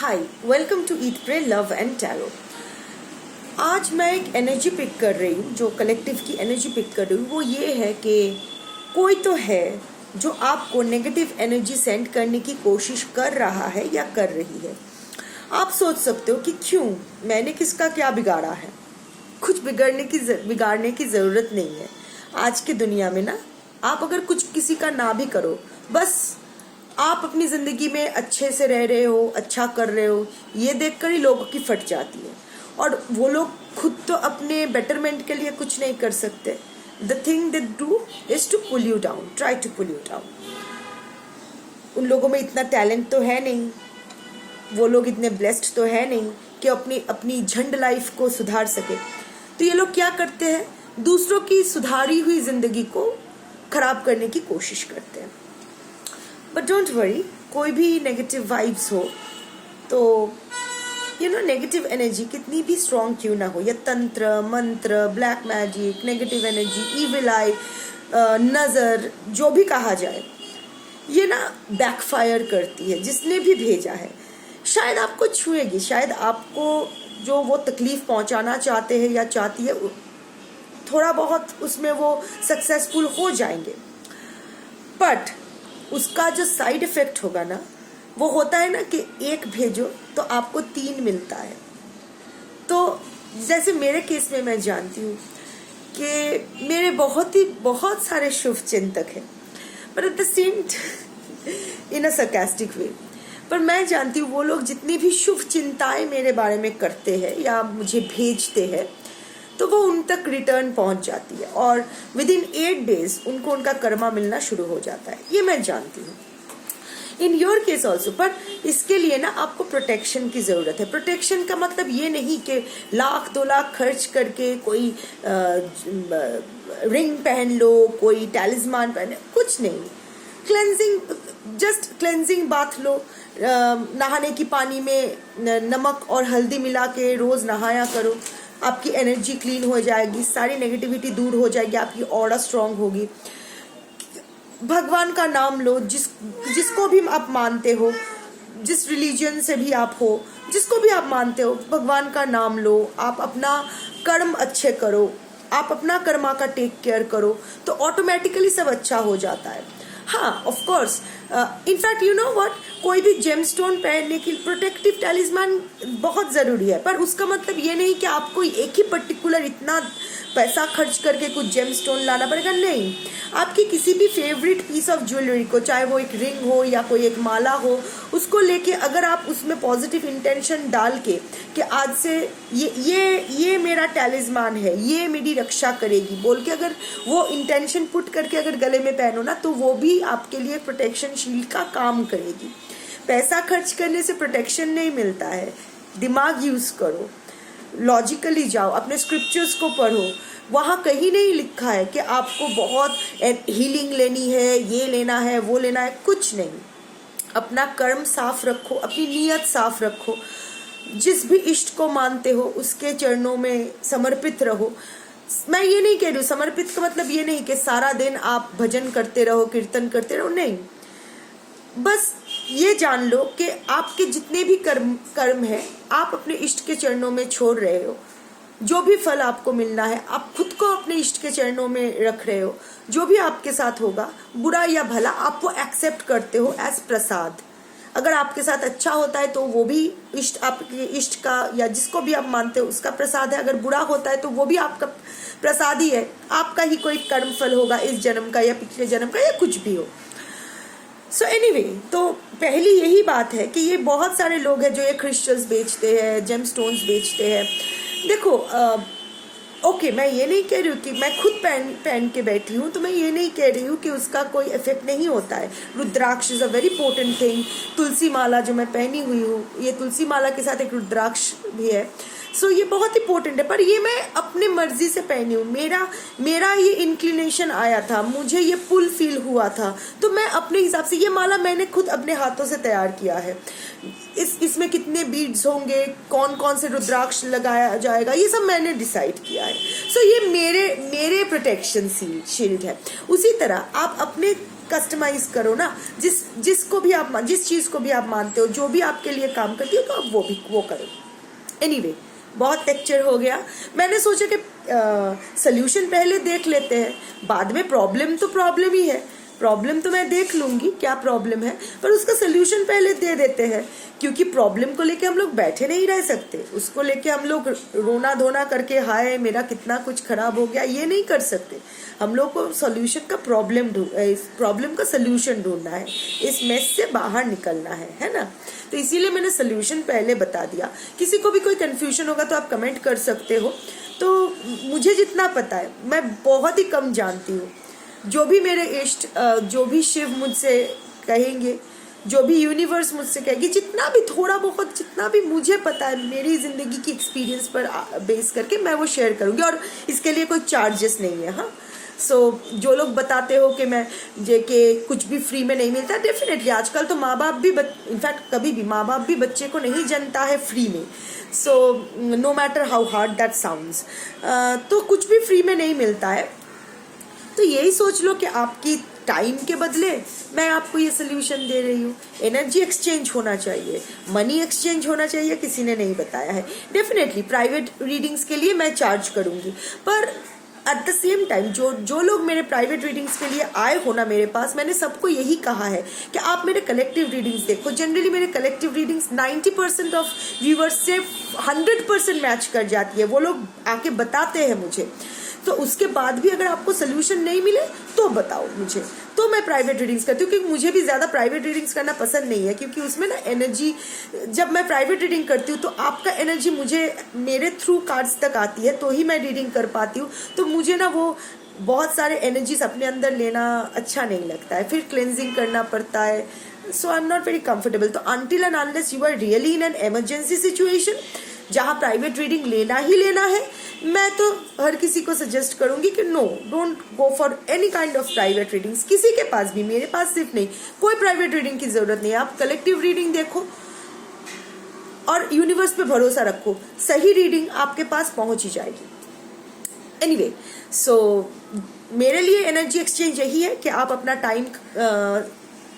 Hi, welcome to eat pray love and tarot. आज मैं एक एनर्जी पिक कर रही हूँ, जो कलेक्टिव की एनर्जी पिक कर रही हूँ वो ये है कि कोई तो है जो आपको नेगेटिव एनर्जी सेंड करने की कोशिश कर रहा है या कर रही है। आप सोच सकते हो कि क्यों, मैंने किसका क्या बिगाड़ा है। कुछ बिगाड़ने की ज़रूरत नहीं है। आज की दुनिया में ना, आप अगर कुछ किसी का ना भी करो, बस आप अपनी ज़िंदगी में अच्छे से रह रहे हो, अच्छा कर रहे हो, ये देखकर ही लोगों की फट जाती है। और वो लोग खुद तो अपने बेटरमेंट के लिए कुछ नहीं कर सकते। The thing they do is to pull you down, try to pull you down. उन लोगों में इतना टैलेंट तो है नहीं, वो लोग इतने ब्लेस्ड तो है नहीं कि अपनी झंड लाइफ को सुधार सके। तो ये लोग क्या करते हैं, दूसरों की सुधारी हुई ज़िंदगी को खराब करने की कोशिश करते हैं। बट डोंट वरी, कोई भी नेगेटिव वाइब्स हो तो नेगेटिव एनर्जी कितनी भी स्ट्रॉन्ग क्यों ना हो, या तंत्र मंत्र, black magic, negative energy, evil eye, नज़र, जो भी कहा जाए, ये ना बैकफायर करती है। जिसने भी भेजा है शायद आपको छुएगी, शायद आपको जो वो तकलीफ पहुंचाना चाहते हैं या चाहती है, थोड़ा बहुत उसमें वो सक्सेसफुल हो जाएंगे। बट उसका जो साइड इफेक्ट होगा ना, वो होता है ना कि एक भेजो तो आपको 3 मिलता है। तो जैसे मेरे केस में मैं जानती हूँ कि मेरे बहुत सारे शुभ चिंतक हैं, पर at the same in a sarcastic way. पर मैं जानती हूँ वो लोग जितनी भी शुभ चिंताएं मेरे बारे में करते हैं या मुझे भेजते हैं, तो वो उन तक रिटर्न पहुंच जाती है और विद इन 8 days उनको उनका कर्मा मिलना शुरू हो जाता है। ये मैं जानती हूँ इन योर केस ऑल्सो। पर इसके लिए ना आपको प्रोटेक्शन की ज़रूरत है। प्रोटेक्शन का मतलब ये नहीं कि लाख 2 लाख खर्च करके कोई रिंग पहन लो, कोई टैलिस्मान पहने, कुछ नहीं। जस्ट क्लेंजिंग बाथ लो, नहाने की पानी में नमक और हल्दी मिला के रोज़ नहाया करो, आपकी एनर्जी क्लीन हो जाएगी, सारी नेगेटिविटी दूर हो जाएगी, आपकी ऑरा स्ट्रांग होगी। भगवान का नाम लो, जिसको भी आप मानते हो, जिस रिलीजन से भी आप हो, जिसको भी आप मानते हो, भगवान का नाम लो। आप अपना कर्म अच्छे करो, आप अपना कर्मा का टेक केयर करो, तो ऑटोमेटिकली सब अच्छा हो जाता है। हाँ, of course, in fact you know what, कोई भी जेमस्टोन पहनने की प्रोटेक्टिव टैलिस्मान बहुत ज़रूरी है। पर उसका मतलब ये नहीं कि आपको एक ही पर्टिकुलर इतना पैसा खर्च करके कुछ जेमस्टोन लाना पड़ेगा, नहीं। आपकी किसी भी फेवरेट पीस ऑफ ज्वेलरी को, चाहे वो एक रिंग हो या कोई एक माला हो, उसको लेके अगर आप उसमें पॉजिटिव इंटेंशन डाल के कि आज से ये मेरा टैलिस्मान है, ये मेरी रक्षा करेगी बोल के अगर वो इंटेंशन पुट करके अगर गले में पहनो ना, तो वो भी आपके लिए प्रोटेक्शन शील्ड का काम करेगी। पैसा खर्च करने से प्रोटेक्शन नहीं मिलता है। दिमाग यूज़ करो, लॉजिकली जाओ, अपने स्क्रिप्चर्स को पढ़ो। वहाँ कहीं नहीं लिखा है कि आपको बहुत हीलिंग लेनी है, ये लेना है, वो लेना है, कुछ नहीं। अपना कर्म साफ रखो, अपनी नीयत साफ रखो, जिस भी इष्ट को मानते हो उसके चरणों में समर्पित रहो। मैं ये नहीं कह रही हूँ, समर्पित का मतलब ये नहीं कि सारा दिन आप भजन करते रहो, कीर्तन करते रहो, नहीं। बस ये जान लो कि आपके जितने भी कर्म है, आप अपने इष्ट के चरणों में छोड़ रहे हो। जो भी फल आपको मिलना है, आप खुद को अपने इष्ट के चरणों में रख रहे हो। जो भी आपके साथ होगा, बुरा या भला, आप वो एक्सेप्ट करते हो एज प्रसाद। अगर आपके साथ अच्छा होता है तो वो भी आपके इष्ट का या जिसको भी आप मानते हो उसका प्रसाद है। अगर बुरा होता है तो वो भी आपका प्रसाद ही है। आपका ही कोई कर्म फल होगा, इस जन्म का या पिछले जन्म का, या कुछ भी हो। सो एनीवे, तो पहली यही बात है कि ये बहुत सारे लोग हैं जो ये क्रिस्टल्स बेचते हैं, जेम स्टोन्स बेचते हैं। देखो, ओके, मैं ये नहीं कह रही हूँ कि मैं खुद पहन के बैठी हूँ, तो मैं ये नहीं कह रही हूँ कि उसका कोई इफेक्ट नहीं होता है। Rudraksha is a very potent thing. तुलसी माला जो मैं पहनी हुई हूँ, ये तुलसी माला के साथ एक रुद्राक्ष भी है। सो ये बहुत ही पोटेंट है, पर ये मैं अपने मर्जी से पहनी हूँ। मेरा ये इंक्लिनेशन आया था, मुझे ये पुल फील हुआ था, तो मैं अपने हिसाब से ये माला मैंने खुद अपने हाथों से तैयार किया है। इसमें कितने बीड्स होंगे, कौन कौन से रुद्राक्ष लगाया जाएगा, ये सब मैंने डिसाइड किया है। सो ये मेरे प्रोटेक्शन शील्ड है। उसी तरह आप अपने कस्टमाइज करो ना, जिस चीज़ को भी आप मानते हो, जो भी आपके लिए काम करती हो, तो आप वो करो। एनीवे, बहुत लेक्चर हो गया। मैंने सोचा कि सल्यूशन पहले देख लेते हैं, बाद में प्रॉब्लम तो प्रॉब्लम ही है, प्रॉब्लम तो मैं देख लूँगी क्या प्रॉब्लम है, पर उसका सल्यूशन पहले दे देते हैं, क्योंकि प्रॉब्लम को लेके हम लोग बैठे नहीं रह सकते। उसको लेके हम लोग रोना धोना करके हाय मेरा कितना कुछ खराब हो गया, ये नहीं कर सकते। हम लोग को सॉल्यूशन का प्रॉब्लम का सल्यूशन ढूंढना है, इस मेस से बाहर निकलना है ना। तो इसीलिए मैंने सल्यूशन पहले बता दिया। किसी को भी कोई कन्फ्यूजन होगा तो आप कमेंट कर सकते हो। तो मुझे जितना पता है, मैं बहुत ही कम जानती हूँ। जो भी मेरे इष्ट, जो भी शिव मुझसे कहेंगे, जो भी यूनिवर्स मुझसे कहेगी, जितना भी थोड़ा बहुत जितना भी मुझे पता है मेरी ज़िंदगी की एक्सपीरियंस पर बेस करके मैं वो शेयर करूँगी, और इसके लिए कोई चार्जेस नहीं है। हाँ, जो लोग बताते हो कि मैं कि कुछ भी फ्री में नहीं मिलता, डेफिनेटली आजकल तो माँ बाप भी इनफैक्ट कभी भी माँ बाप भी बच्चे को नहीं जनता है फ्री में। No matter how hard that sounds, तो कुछ भी फ्री में नहीं मिलता है। तो यही सोच लो कि आपकी टाइम के बदले मैं आपको ये सोल्यूशन दे रही हूँ। एनर्जी एक्सचेंज होना चाहिए, मनी एक्सचेंज होना चाहिए, किसी ने नहीं बताया है। डेफिनेटली प्राइवेट रीडिंग्स के लिए मैं चार्ज करूँगी, पर एट द सेम टाइम जो लोग मेरे प्राइवेट रीडिंग्स के लिए आए हो ना मेरे पास, मैंने सबको यही कहा है कि आप मेरे कलेक्टिव रीडिंग्स देखो। जनरली मेरे कलेक्टिव रीडिंग्स 90% ऑफ व्यूवर्स से 100% मैच कर जाती है। वो लोग आके बताते हैं मुझे। तो उसके बाद भी अगर आपको सोल्यूशन नहीं मिले तो बताओ मुझे, तो मैं प्राइवेट रीडिंग्स करती हूँ। क्योंकि मुझे भी ज़्यादा प्राइवेट रीडिंग्स करना पसंद नहीं है, क्योंकि उसमें ना एनर्जी, जब मैं प्राइवेट रीडिंग करती हूँ तो आपका एनर्जी मुझे मेरे थ्रू कार्ड्स तक आती है, तो ही मैं रीडिंग कर पाती हूँ। तो मुझे ना वो बहुत सारे एनर्जीज अपने अंदर लेना अच्छा नहीं लगता है, फिर क्लेंजिंग करना पड़ता है। So I am not very comfortable. तो until and unless you are really in an emergency situation जहाँ प्राइवेट रीडिंग लेना ही लेना है, मैं तो हर किसी को सजेस्ट करूंगी कि no, don't go for any kind of private readings. किसी के पास भी, मेरे पास सिर्फ नहीं, कोई प्राइवेट रीडिंग की जरूरत नहीं है। आप कलेक्टिव रीडिंग देखो और यूनिवर्स पे भरोसा रखो, सही रीडिंग आपके पास पहुंच ही जाएगी। एनीवे, मेरे लिए एनर्जी एक्सचेंज यही है कि आप अपना टाइम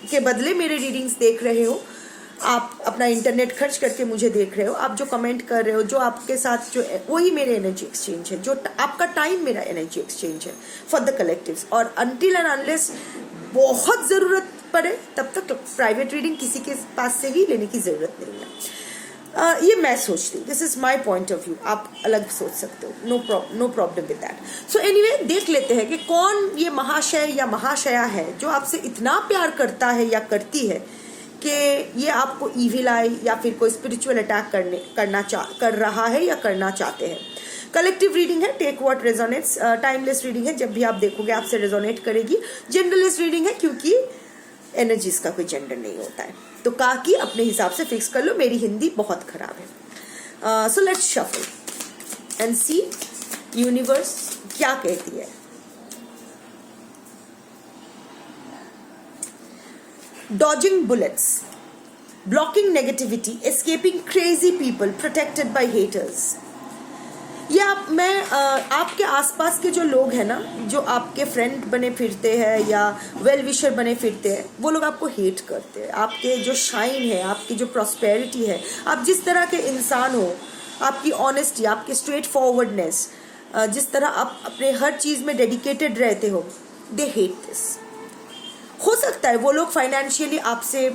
के बदले मेरे रीडिंग्स देख रहे हो, आप अपना इंटरनेट खर्च करके मुझे देख रहे हो, आप जो कमेंट कर रहे हो, जो आपके साथ जो वही मेरे एनर्जी एक्सचेंज है, जो आपका टाइम मेरा एनर्जी एक्सचेंज है फॉर द कलेक्टिव्स। और अनटिल एंड अनलेस बहुत ज़रूरत पड़े तब तक प्राइवेट रीडिंग किसी के पास से ही लेने की ज़रूरत नहीं है। ये मैं सोचती हूँ, this is my point of view. आप अलग सोच सकते हो, no problem with that. So anyway, देख लेते हैं कि कौन ये महाशय या महाशया है जो आपसे इतना प्यार करता है या करती है कि ये आपको इविल आई या फिर कोई स्पिरिचुअल अटैक कर रहा है या करना चाहते हैं। कलेक्टिव रीडिंग है, take what resonates. Timeless reading है, जब भी आप देखोगे आपसे रेजोनेट करेगी। जेंडरलेस रीडिंग है, क्योंकि एनर्जीज का कोई जेंडर नहीं होता है। तो काकी अपने हिसाब से फिक्स कर लो, मेरी हिंदी बहुत खराब है। So let's shuffle and see universe क्या कहती है। Dodging bullets, blocking negativity, escaping crazy people, protected by haters. ये आपके आसपास के जो लोग हैं ना, जो आपके फ्रेंड बने फिरते हैं या वेल विशर बने फिरते हैं, वो लोग आपको हेट करते हैं। आपके जो शाइन है, आपकी जो प्रॉस्पेरिटी है, आप जिस तरह के इंसान हो, आपकी ऑनेस्टी, आपकी स्ट्रेट फॉरवर्डनेस, जिस तरह आप अपने हर चीज़ में डेडिकेटेड रहते हो, दे हेट दिस। हो सकता है वो लोग फाइनेंशियली आपसे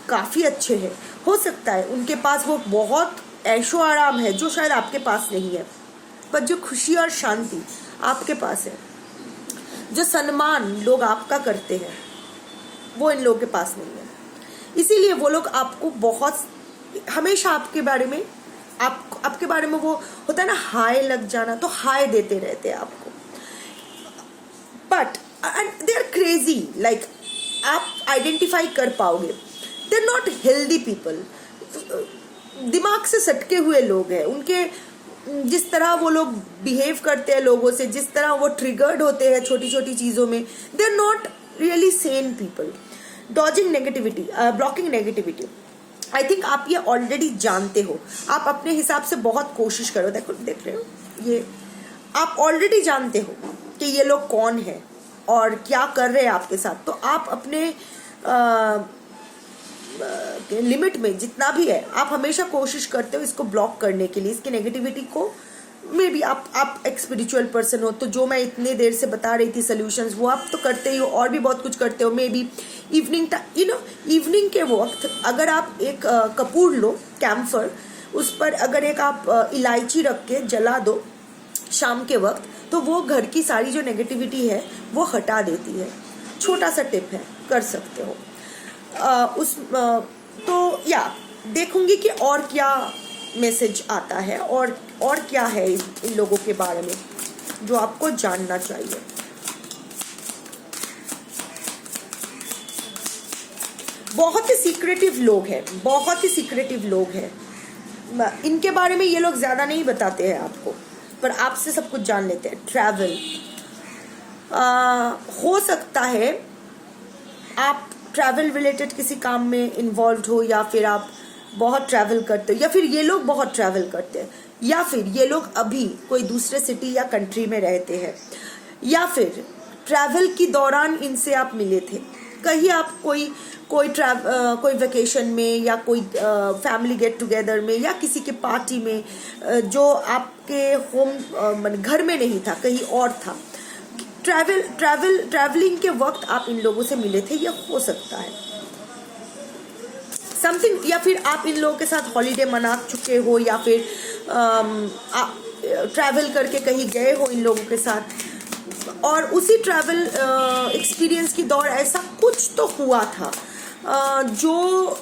काफ़ी अच्छे हैं, हो सकता है उनके पास वो बहुत ऐशो आराम है जो शायद आपके पास नहीं है, पर जो खुशी और शांति आपके पास है, जो सम्मान लोग आपका करते हैं, वो इन लोगों के पास नहीं है। इसीलिए वो लोग आपको बहुत हमेशा आपके बारे में वो होता है ना, हाय लग जाना, तो हाय देते रहते हैं आपको। But and they are crazy, like आप आइडेंटिफाई कर पाओगे, they are not healthy people. दिमाग से सटके हुए लोग हैं। उनके जिस तरह वो लोग बिहेव करते हैं लोगों से, जिस तरह वो ट्रिगर्ड होते हैं छोटी छोटी चीज़ों में, they are not really sane people. Dodging negativity, blocking negativity, I think आप ये ऑलरेडी जानते हो। आप अपने हिसाब से बहुत कोशिश करो, देख रहे हो, ये आप ऑलरेडी जानते हो कि ये लोग कौन है, और क्या कर रहे हैं आपके साथ, तो आप अपने लिमिट में जितना भी है आप हमेशा कोशिश करते हो इसको ब्लॉक करने के लिए, इसकी नेगेटिविटी को। मे बी आप एक स्पिरिचुअल पर्सन हो, तो जो मैं इतने देर से बता रही थी सोल्यूशंस वो आप तो करते ही हो, और भी बहुत कुछ करते हो। मे बी इवनिंग के वक्त अगर आप एक कपूर लो, कैम्फर, उस पर अगर एक आप इलायची रख के जला दो शाम के वक्त, तो वो घर की सारी जो नेगेटिविटी है वो हटा देती है। छोटा सा टिप है, कर सकते हो। तो या देखूंगी कि और क्या मैसेज आता है और क्या है इन लोगों के बारे में जो आपको जानना चाहिए। बहुत ही सीक्रेटिव लोग हैं, बहुत ही सीक्रेटिव लोग हैं। इनके बारे में ये लोग ज़्यादा नहीं बताते हैं आपको, पर आपसे सब कुछ जान लेते हैं। ट्रैवल हो सकता है आप ट्रैवल रिलेटेड किसी काम में इन्वॉल्व हो, या फिर आप बहुत ट्रैवल करते हो, या फिर ये लोग बहुत ट्रैवल करते हैं, या फिर ये लोग अभी कोई दूसरे सिटी या कंट्री में रहते हैं, या फिर ट्रैवल के दौरान इनसे आप मिले थे। कहीं आप कोई वेकेशन में या कोई फैमिली गेट टुगेदर में या किसी के पार्टी में जो आपके होम घर में नहीं था, कहीं और था, ट्रैवलिंग के वक्त आप इन लोगों से मिले थे, ये हो सकता है समथिंग। या फिर आप इन लोगों के साथ हॉलीडे मना चुके हो, या फिर ट्रैवल करके कहीं गए हो इन लोगों के साथ, और उसी ट्रैवल एक्सपीरियंस की दौर ऐसा कुछ तो हुआ था जो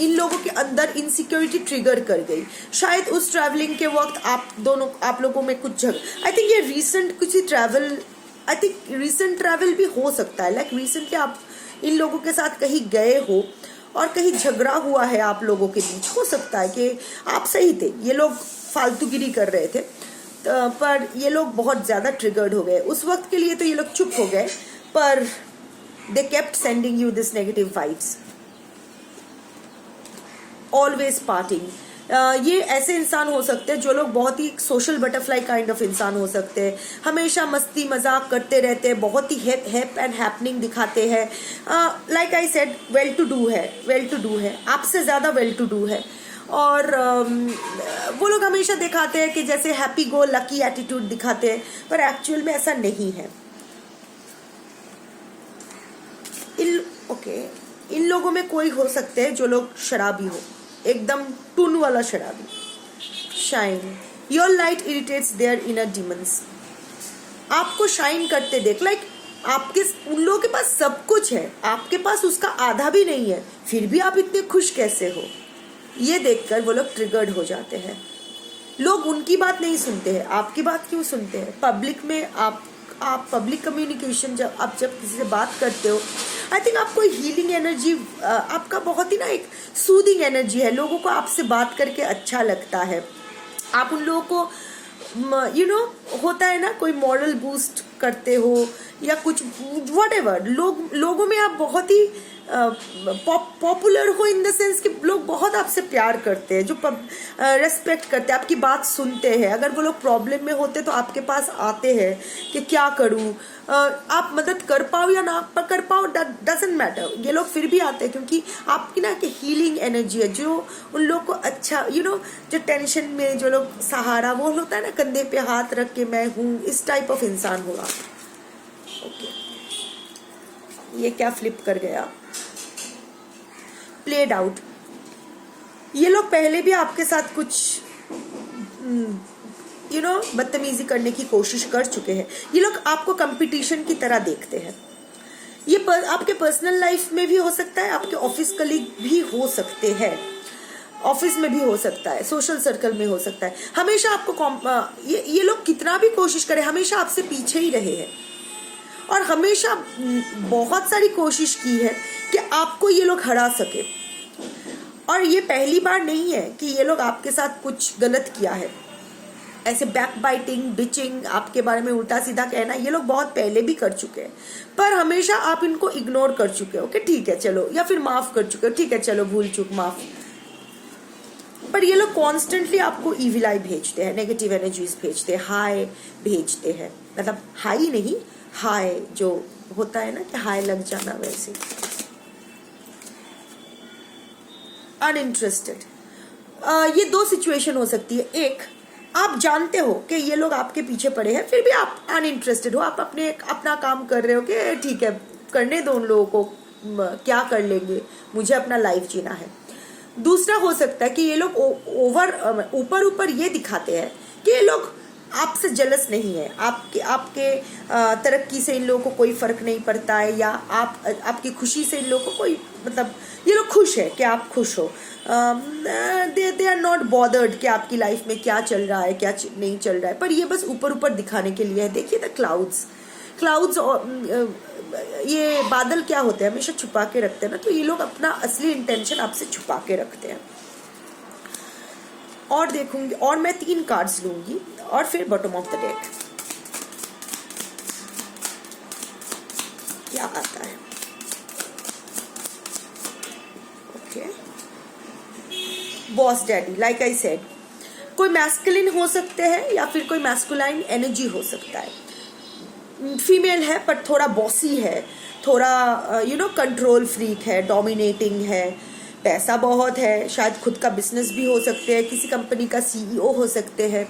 इन लोगों के अंदर इनसिक्योरिटी ट्रिगर कर गई। शायद उस ट्रैवलिंग के वक्त आप लोगों में कुछ आई थिंक ये रीसेंट ट्रैवल भी हो सकता है। लाइक रिसेंटली आप इन लोगों के साथ कहीं गए हो और कहीं झगड़ा हुआ है आप लोगों के बीच। हो सकता है कि आप सही थे, ये लोग फालतूगिरी कर रहे थे, पर ये लोग बहुत ज़्यादा ट्रिगर्ड हो गए उस वक्त के लिए, तो ये लोग चुप हो गए, पर they kept sending you this negative vibes. Always partying, ये ऐसे इंसान हो सकते हैं जो लोग बहुत ही सोशल बटरफ्लाई काइंड ऑफ इंसान हो सकते हैं, हमेशा मस्ती मजाक करते रहते हैं, बहुत ही हैप एंड हैपनिंग दिखाते हैं। Like I said, well to do है, आपसे ज़्यादा वेल टू डू है, और वो लोग हमेशा दिखाते हैं कि जैसे हैप्पी गो लकी एटीट्यूड दिखाते हैं, पर एक्चुअल में ऐसा नहीं है। इन लोगों में कोई हो सकते हैं जो लोग शराबी हो, एकदम टून वाला शराबी। Shine, your light irritates their inner demons. आपको शाइन करते देख, लाइक आपके उन लोगों के पास सब कुछ है, आपके पास उसका आधा भी नहीं है, फिर भी आप इतने खुश कैसे हो, ये देखकर वो लोग ट्रिगर्ड हो जाते हैं। लोग उनकी बात नहीं सुनते हैं, आपकी बात क्यों सुनते हैं? पब्लिक में आप पब्लिक कम्युनिकेशन जब किसी से बात करते हो, आई थिंक आपको हीलिंग एनर्जी, आपका बहुत ही ना एक सूदिंग एनर्जी है, लोगों को आपसे बात करके अच्छा लगता है। आप उन लोगों को होता है ना, कोई मॉरल बूस्ट करते हो या कुछ व्हाटएवर, लोगों में आप बहुत ही पॉपुलर हो, इन द सेंस कि लोग बहुत आपसे प्यार करते हैं, जो रेस्पेक्ट करते हैं, आपकी बात सुनते हैं। अगर वो लोग प्रॉब्लम में होते तो आपके पास आते हैं कि क्या करूं, आप मदद कर पाओ या ना कर पाओ, डजंट मैटर, ये लोग फिर भी आते हैं, क्योंकि आपकी ना कि हीलिंग एनर्जी है, जो उन लोग को अच्छा जो टेंशन में जो लोग सहारा, वो होता है ना, कंधे पे हाथ रख के मैं हूँ, इस टाइप ऑफ इंसान हो आप। ओके, ये क्या फ्लिप कर गया, प्लेड आउट। ये लोग पहले भी आपके साथ कुछ बदतमीजी करने की कोशिश कर चुके हैं। ये लोग आपको कंपटीशन की तरह देखते हैं। ये आपके पर्सनल लाइफ में भी हो सकता है, आपके ऑफिस कलीग भी हो सकते हैं, ऑफिस में भी हो सकता है, सोशल सर्कल में हो सकता है। हमेशा आपको ये लोग कितना भी कोशिश करें, हमेशा आपसे पीछे ही रहे हैं, और हमेशा बहुत सारी कोशिश की है कि आपको ये लोग हरा सके। और ये पहली बार नहीं है कि ये लोग आपके साथ कुछ गलत किया है, ऐसे बैक बाइटिंग, बिचिंग, आपके बारे में उल्टा सीधा कहना, ये लोग बहुत पहले भी कर चुके हैं, पर हमेशा आप इनको इग्नोर कर चुके हो कि ठीक है चलो, या फिर माफ कर चुके हो, ठीक है चलो, भूल चूक माफ। पर ये लोग कॉन्स्टेंटली आपको ईविल आई भेजते हैं, नेगेटिव एनर्जीज भेजते हैं, हाई भेजते हैं, मतलब हाई नहीं, हाई जो होता है ना कि हाई लग जाना, वैसे अनइंटरेस्टेड। ये दो सिचुएशन हो सकती है। एक, आप जानते हो कि ये लोग आपके पीछे पड़े हैं, फिर भी आप अनइंटरेस्टेड हो, आप अपना काम कर रहे हो कि ठीक है करने दो उन लोगों को, क्या कर लेंगे, मुझे अपना लाइफ जीना है। दूसरा हो सकता है कि ये लोग ऊपर ऊपर ये दिखाते हैं कि ये लोग आपसे जलस नहीं है, आपके तरक्की से इन लोगों को कोई फर्क नहीं पड़ता है, या आपकी खुशी से इन लोगों को कोई, मतलब ये लोग खुश है कि आप खुश हो। दे आर नॉट बॉदर्ड कि आपकी लाइफ में क्या चल रहा है क्या नहीं चल रहा है, पर ये बस ऊपर ऊपर दिखाने के लिए है। देखिए द क्लाउड्स और ये बादल क्या होते हैं, हमेशा छुपा के रखते हैं ना, तो ये लोग अपना असली इंटेंशन आपसे छुपा के रखते हैं। और देखूंगी, और मैं 3 कार्ड्स लूंगी और फिर बॉटम ऑफ द डेक क्या आता है। Okay, boss daddy, like I said, कोई मैस्कुलिन हो सकते हैं या फिर कोई मैस्कुलाइन एनर्जी हो सकता है। फीमेल है पर थोड़ा बॉसी है, थोड़ा कंट्रोल फ्रीक है, डोमिनेटिंग है, पैसा बहुत है, शायद खुद का बिजनेस भी हो सकते हैं, किसी कंपनी का सीईओ हो सकते हैं।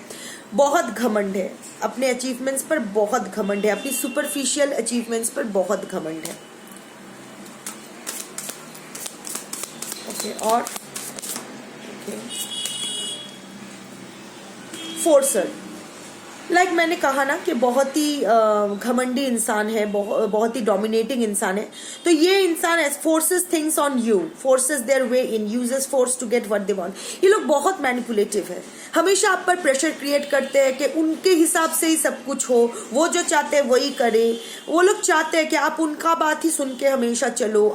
बहुत घमंड है, अपने अचीवमेंट्स पर बहुत घमंड है, अपनी सुपरफिशियल अचीवमेंट्स पर बहुत घमंड है। ओके, और फोर्सर, लाइक मैंने कहा ना कि बहुत ही घमंडी इंसान है, बहुत ही डोमिनेटिंग इंसान है। तो ये इंसान forces things on you, forces their way in, uses force to get what they want. ये लोग बहुत मैनिपुलेटिव है, हमेशा आप पर प्रेशर क्रिएट करते हैं कि उनके हिसाब से ही सब कुछ हो, वो जो चाहते हैं वही करे। वो लोग चाहते हैं कि आप उनका बात ही सुन के हमेशा चलो,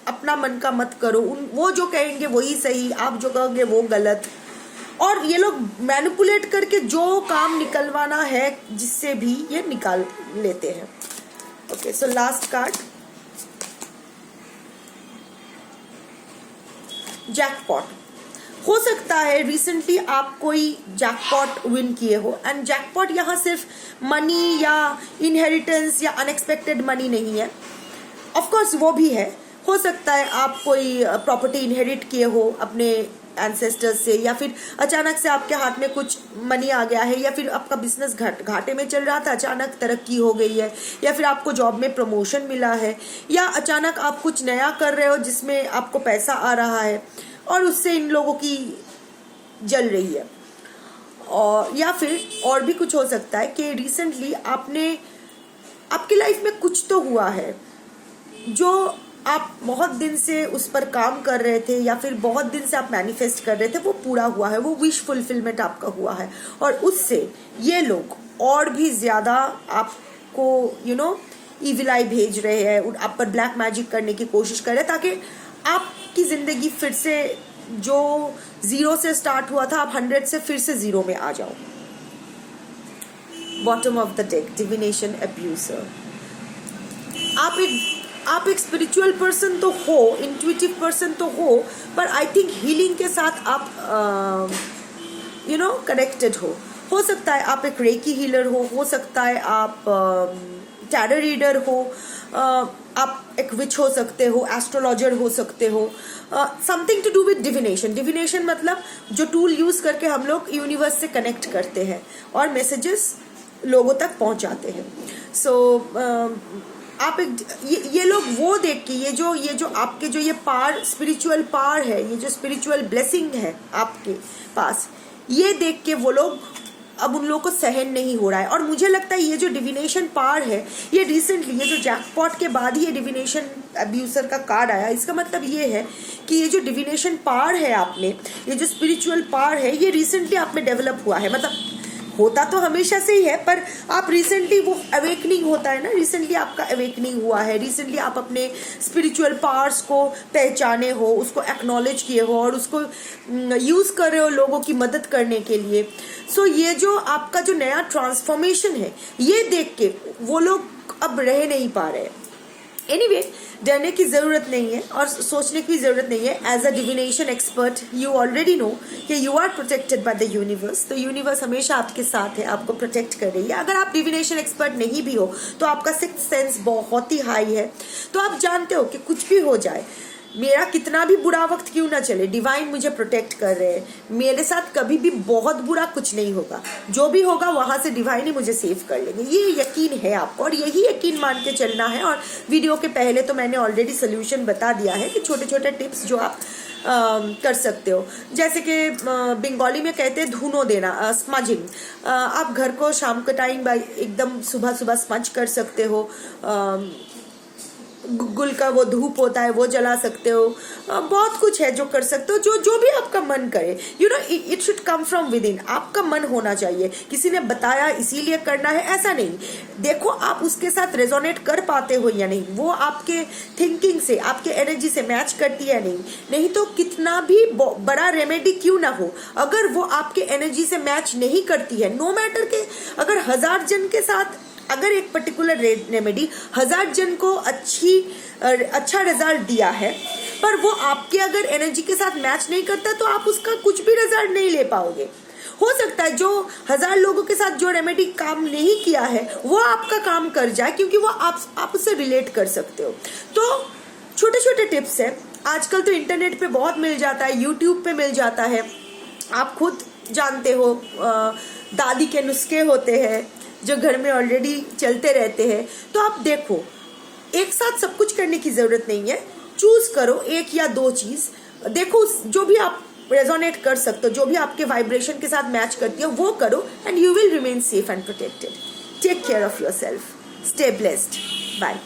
अपना मन का मत करो, वो जो कहेंगे वही सही, आप जो कहोगे वो गलत। और ये लोग मैनिपुलेट करके जो काम निकलवाना है जिससे भी ये निकाल लेते हैं। Okay, so last card, jackpot. हो सकता है रिसेंटली आप कोई जैकपॉट विन किए हो, एंड जैकपॉट यहाँ सिर्फ मनी या इनहेरिटेंस या अनएक्सपेक्टेड मनी नहीं है, ऑफ कोर्स वो भी है। हो सकता है आप कोई प्रॉपर्टी इनहेरिट किए हो अपने एंसेस्टर्स से, या फिर अचानक से आपके हाथ में कुछ मनी आ गया है, या फिर आपका बिजनेस घाटे में चल रहा था, अचानक तरक्की हो गई है, या फिर आपको जॉब में प्रमोशन मिला है, या अचानक आप कुछ नया कर रहे हो जिसमें आपको पैसा आ रहा है और उससे इन लोगों की जल रही है। और या फिर और भी कुछ हो सकता है कि रिसेंटली आपकी लाइफ में कुछ तो हुआ है जो आप बहुत दिन से उस पर काम कर रहे थे, या फिर बहुत दिन से आप मैनिफेस्ट कर रहे थे, वो पूरा हुआ है, वो विश फुलफिलमेंट आपका हुआ है, और उससे ये लोग और भी ज्यादा आपको ईविल आई भेज रहे हैं, आप पर ब्लैक मैजिक करने की कोशिश कर रहे हैं, ताकि आपकी जिंदगी फिर से जो 0 से स्टार्ट हुआ था, आप 100 से फिर से 0 में आ जाओ। Bottom of the deck, divination abuser. आप एक स्पिरिचुअल पर्सन तो हो, इंट्यूटिव पर्सन तो हो, पर आई थिंक हीलिंग के साथ आप कनेक्टेड हो सकता है आप एक रेकी हीलर हो सकता है आप टैरो रीडर हो, आप एक विच हो सकते हो, एस्ट्रोलॉजर हो सकते हो, something to do with divination. Divination मतलब जो टूल यूज करके हम लोग यूनिवर्स से कनेक्ट करते हैं और मैसेजेस लोगों तक पहुंचाते हैं। आप ये लोग वो देख के ये जो आपके जो ये पार स्पिरिचुअल पार है, ये जो स्पिरिचुअल ब्लेसिंग है आपके पास, ये देख के वो लोग अब उन लोगों को सहन नहीं हो रहा है। और मुझे लगता है ये जो डिविनेशन पार है, ये रिसेंटली ये जो जैकपॉट के बाद ही ये डिविनेशन अब्यूजर का कार्ड आया, इसका मतलब ये है कि ये जो डिविनेशन पार है आपने, ये जो स्पिरिचुअल पार है, ये रिसेंटली आप में डेवलप हुआ है। मतलब होता तो हमेशा से ही है, पर आप रिसेंटली वो अवेकनिंग होता है ना, रिसेंटली आपका अवेकनिंग हुआ है, रिसेंटली आप अपने स्पिरिचुअल पावर्स को पहचाने हो, उसको एक्नॉलेज किए हो और उसको यूज कर रहे हो लोगों की मदद करने के लिए। सो ये जो आपका जो नया ट्रांसफॉर्मेशन है, ये देख के वो लोग अब रह नहीं पा रहे, एनीवे डरने की ज़रूरत नहीं है और सोचने की ज़रूरत नहीं है। As a divination expert you already know कि you are protected by the universe. तो यूनिवर्स हमेशा आपके साथ है, आपको प्रोटेक्ट कर रही है। अगर आप डिविनेशन एक्सपर्ट नहीं भी हो तो आपका सिक्स्थ सेंस बहुत ही हाई है, तो आप जानते हो कि कुछ भी हो जाए, मेरा कितना भी बुरा वक्त क्यों ना चले, डिवाइन मुझे प्रोटेक्ट कर रहे हैं, मेरे साथ कभी भी बहुत बुरा कुछ नहीं होगा, जो भी होगा वहां से डिवाइन ही मुझे सेव कर लेंगे। ये यकीन है आपको और यही यकीन मान के चलना है। और वीडियो के पहले तो मैंने ऑलरेडी सोल्यूशन बता दिया है कि छोटे छोटे टिप्स जो आप कर सकते हो, जैसे कि बंगाली में कहते हैं धुनो देना, स्मजिंग। आप घर को शाम के टाइम एकदम सुबह सुबह स्मज कर सकते हो। गुल का वो धूप होता है वो जला सकते हो। बहुत कुछ है जो कर सकते हो, जो भी आपका मन करे। You know it should come from with in. आपका मन होना चाहिए, किसी ने बताया इसीलिए करना है ऐसा नहीं। देखो आप उसके साथ रेजोनेट कर पाते हो या नहीं, वो आपके थिंकिंग से, आपके एनर्जी से मैच करती है नहीं तो कितना भी बड़ा रेमेडी क्यों ना हो, अगर वो आपके एनर्जी से मैच नहीं करती है, नो मैटर के अगर 1000 जन के साथ अगर एक पर्टिकुलर रेमेडी 1000 जन को अच्छा रिजल्ट दिया है, पर वो आपके अगर एनर्जी के साथ मैच नहीं करता तो आप उसका कुछ भी रिजल्ट नहीं ले पाओगे। हो सकता है जो 1000 लोगों के साथ जो रेमेडी काम नहीं किया है वो आपका काम कर जाए, क्योंकि वो आप उससे रिलेट कर सकते हो। तो छोटे छोटे टिप्स है, आजकल तो इंटरनेट पे बहुत मिल जाता है, यूट्यूब पे मिल जाता है, आप खुद जानते हो। दादी के नुस्खे होते हैं जो घर में ऑलरेडी चलते रहते हैं। तो आप देखो, एक साथ सब कुछ करने की जरूरत नहीं है, चूज करो एक या दो चीज, देखो जो भी आप रेजोनेट कर सकते हो, जो भी आपके वाइब्रेशन के साथ मैच करती है वो करो, and you will remain safe and protected. Take care of yourself, stay blessed, bye.